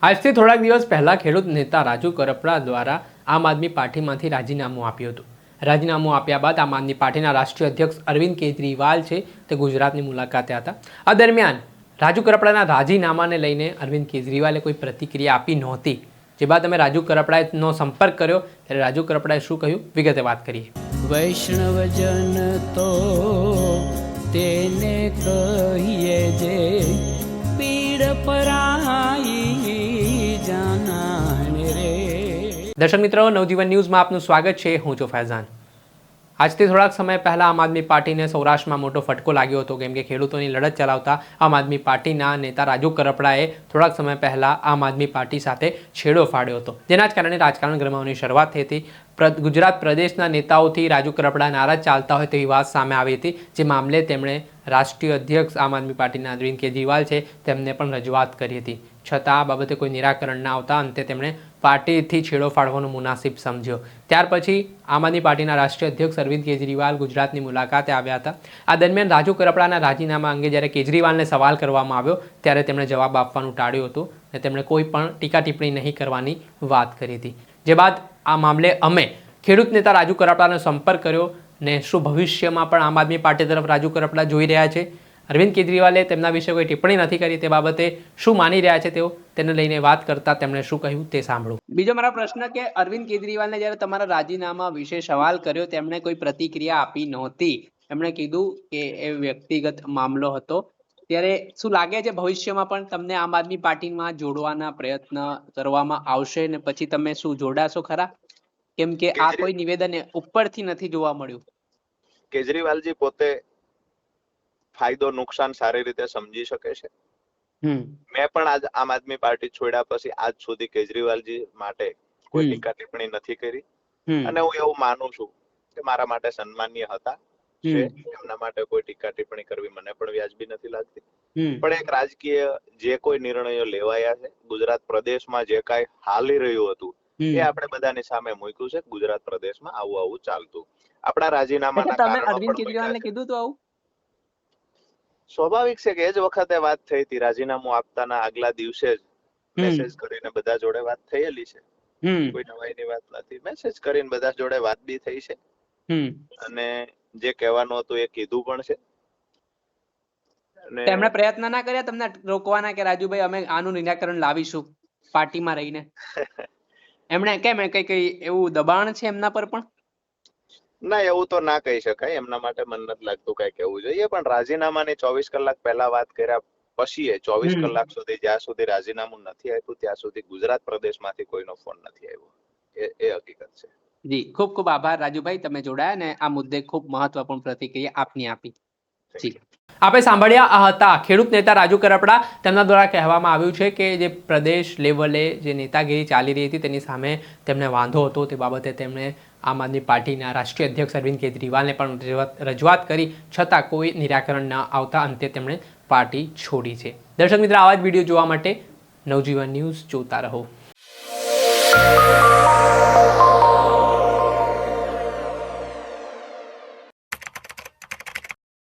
આજથી થોડાક દિવસ પહેલા ખેડૂત નેતા રાજુ કરપડા દ્વારા આમ આદમી પાર્ટીમાંથી રાજીનામું આપ્યું હતું. રાજીનામું આપ્યા બાદ આમ આદમી પાર્ટીના રાષ્ટ્રીય અધ્યક્ષ અરવિંદ કેજરીવાલ છે તે ગુજરાતની મુલાકાતે હતા. આ દરમિયાન રાજુ કરપડાના રાજીનામાને લઈને અરવિંદ કેજરીવાલે કોઈ પ્રતિક્રિયા આપી નહોતી. જે બાદ અમે રાજુ કરપડાનો સંપર્ક કર્યો ત્યારે રાજુ કરપડાએ શું કહ્યું વિગતે વાત કરીએ. વૈષ્ણવજન તો તેને કહીએ જે પીડ પરાઈ જાનાને રે. દર્શક મિત્રો, નવજીવન ન્યૂઝમાં આપનું સ્વાગત છે. હું છું ફૈઝાન. આજથી થોડાક સમય પહેલા આમ આદમી પાર્ટીને સૌરાષ્ટ્રમાં મોટો ફટકો લાગ્યો હતો, કેમ કે ખેડૂતોની લડત ચલાવતા આમ આદમી પાર્ટીના નેતા રાજુ કરપડાએ થોડાક સમય પહેલા આમ આદમી પાર્ટી સાથે છેડો ફાડ્યો હતો, જેના જ કારણે રાજકારણ ગરમાવાની શરૂઆત થઈ હતી. ગુજરાત પ્રદેશના નેતાઓથી રાજુ કરપડા નારાજ ચાલતા હોય તેવી વાત સામે આવી હતી. જે મામલે તેમણે રાષ્ટ્રીય અધ્યક્ષ આમ આદમી પાર્ટીના અરવિંદ કેજરીવાલ છે તેમને પણ રજૂઆત કરી હતી. છતાં આ બાબતે કોઈ નિરાકરણ ના આવતા અંતે તેમણે પાર્ટીથી છેડો ફાડવાનો મુનાસિબ સમજ્યો. ત્યાર પછી આમ આદમી પાર્ટીના રાષ્ટ્રીય અધ્યક્ષ અરવિંદ કેજરીવાલ ગુજરાતની મુલાકાતે આવ્યા હતા. આ દરમિયાન રાજુ કરપડાના રાજીનામા અંગે જ્યારે કેજરીવાલને સવાલ કરવામાં આવ્યો ત્યારે તેમણે જવાબ આપવાનું ટાળ્યું હતું અને તેમણે કોઈ પણ ટીકા ટિપ્પણી નહીં કરવાની વાત કરી હતી. જે બાદ આ મામલે અમે ખેડૂત નેતા રાજુ કરપડાનો સંપર્ક કર્યો ને શું ભવિષ્યમાં પણ આમ આદમી પાર્ટી તરફ રાજુ કરપડા જોઈ રહ્યા છે, અરવિંદ કેજરીવાલે તેમના વિશે કોઈ ટિપ્પણી નથી કરી તે બાબતે શું માની રહ્યા છે તેઓ, તેને લઈને વાત કરતા તેમણે શું કહ્યું તે સાંભળો. બીજો મારો પ્રશ્ન કે અરવિંદ કેજરીવાલને જ્યારે તમારા રાજીનામા વિશે સવાલ કર્યો તેમણે કોઈ પ્રતિક્રિયા આપી નહોતી. એમણે કીધું કે એ વ્યક્તિગત મામલો હતો. ત્યારે શું લાગે છે ભવિષ્યમાં પણ તમને આમ આદમી પાર્ટીમાં જોડવાના પ્રયત્ન કરવામાં આવશે ને પછી તમે શું જોડાશો ખરા? કેમ કે આ કોઈ નિવેદન ઉપરથી નથી જોવા મળ્યું. કેજરીવાલજી પોતે ફાયદો નુકસાન સારી રીતે સમજી શકે છે. મેં પણ આજ આમ આદમી પાર્ટી છોડ્યા પછી આજ સુધી કેજરીવાલજી માટે કોઈ ટીકા ટિપ્પણી નથી કરી અને હું એવું માનું છું કે મારા માટે સન્માનીય હતા. એમના માટે કોઈ ટીકા ટિપ્પણી કરવી મને પણ વ્યાજબી નથી લાગતી. પણ એક રાજકીય જે કોઈ નિર્ણયો લેવાયા છે, ગુજરાત પ્રદેશમાં જે કાંઈ હાલી રહ્યું હતું એ આપણે બધાની સામે મૂક્યું છે. ગુજરાત પ્રદેશમાં આવું ચાલતું. આપણા રાજીનામાના કારણે અરવિંદ કેજરીવાલને કીધું તો આવું સ્વાભાવિક છે કે એ જ વખતે વાત થઈ હતી. રાજીનામું આપતાના આગલા દિવસે જ મેસેજ કરીને બધા જોડે વાત થયેલી છે. કોઈ નવાઈની વાત નથી. મેસેજ કરીને બધા જોડે વાત બી થઈ છે અને જે કહેવાનું હતું એ કીધું પણ છે. તેમણે પ્રયત્ન ના કર્યા તમને રોકવાના કે રાજુભાઈ અમે આનું નિરાકરણ લાવીશું પાર્ટીમાં રહીને? એમણે કેમ કઈ એવું દબાણ છે એમના પર પણ? ના, એવું તો ના કહી શકાય. એમના માટે મને નથી લાગતું કઈ કહેવું જોઈએ. પણ રાજીનામાની 24 કલાક પહેલા વાત કર્યા પછી 24 કલાક સુધી જ્યાં સુધી રાજીનામું નથી આપ્યું ત્યાં સુધી ગુજરાત પ્રદેશમાંથી કોઈનો ફોન નથી આવ્યો. એ હકીકત છે. જી, ખૂબ ખૂબ આભાર રાજુભાઈ, તમે જોડાયા અને આ મુદ્દે ખૂબ મહત્વપૂર્ણ પ્રતિક્રિયા આપની આપી. જી, આપણે સાંભળ્યા આ હતા ખેડૂત નેતા રાજુ કરપડા. તેમના દ્વારા કહેવામાં આવ્યું છે કે જે પ્રદેશ લેવલે જે નેતાગીરી ચાલી રહી હતી તેની સામે તેમને વાંધો હતો. તે બાબતે તેમણે આમ આદમી પાર્ટીના રાષ્ટ્રીય અધ્યક્ષ અરવિંદ કેજરીવાલને પણ રજૂઆત કરી, છતાં કોઈ નિરાકરણ ન આવતા અંતે તેમણે પાર્ટી છોડી છે. દર્શક મિત્રો, આવા જ વિડીયો જોવા માટે નવજીવન ન્યૂઝ જોતા રહો.